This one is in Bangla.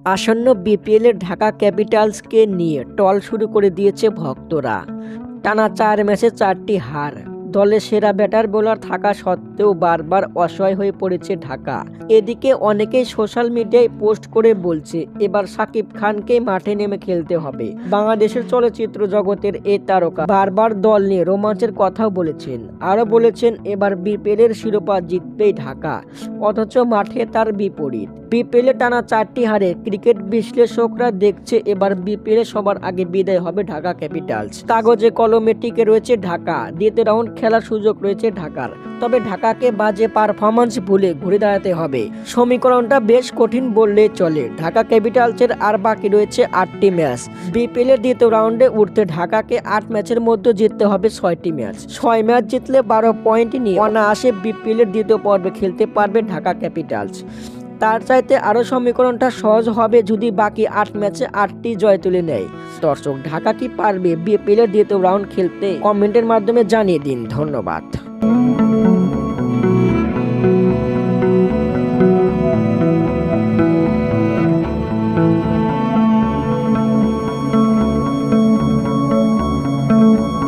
আসন্ন বিপিএলের ঢাকা ক্যাপিটালসকে নিয়ে টল শুরু করে দিয়েছে ভক্তরা। টানা 4 ম্যাচে 4টি হার। দলে সেরা ব্যাটার বোলার থাকা সত্ত্বেও বারবার অসহায় হয়ে পড়েছে ঢাকা। এদিকে অনেকেই সোশ্যাল মিডিয়ায় পোস্ট করে বলছে এবার শাকিব খানকেই মাঠে নেমে খেলতে হবে। বাংলাদেশের চলচ্চিত্র জগতের এই তারকা বারবার দল নিয়ে রোমাঞ্চের কথাও বলেছেন। আরও বলেছেন এবার বিপিএলের শিরোপা জিতবেই ঢাকা, অথচ মাঠে তার বিপরীত। বিপিএলে টানা 4টি হারে ক্রিকেট বিশ্লেষকরা দেখছে এবার বিপিএলে সবার আগে বিদায় হবে ঢাকা ক্যাপিটালস। কাগজে কলমে টিকে রয়েছে ঢাকা, দ্বিতীয় রাউন্ড খেলার সুযোগ রয়েছে ঢাকার। তবে ঢাকাকে বাজে পারফরম্যান্স ভুলে ঘুরে দাঁড়াতে হবে। সমীকরণটা বেশ কঠিন বললেই চলে। ঢাকা ক্যাপিটালসের আর বাকি রয়েছে 8টি ম্যাচ। বিপিএলের দ্বিতীয় রাউন্ডে উঠতে ঢাকাকে 8 ম্যাচের মধ্যে জিততে হবে 6টি ম্যাচ। 6 ম্যাচ জিতলে 12 পয়েন্ট নিয়ে অনায়াসে বিপিএলের দ্বিতীয় পর্বে খেলতে পারবে ঢাকা ক্যাপিটালস। তার চাইতে আরও সমীকরণটা সহজ হবে যদি বাকি 8 ম্যাচে 8টি জয় তুলে নেয়। দর্শক, ঢাকা কি পারবে বিপিএলের দ্বিতীয় রাউন্ড খেলতে? কমেন্টের মাধ্যমে জানিয়ে দিন। ধন্যবাদ।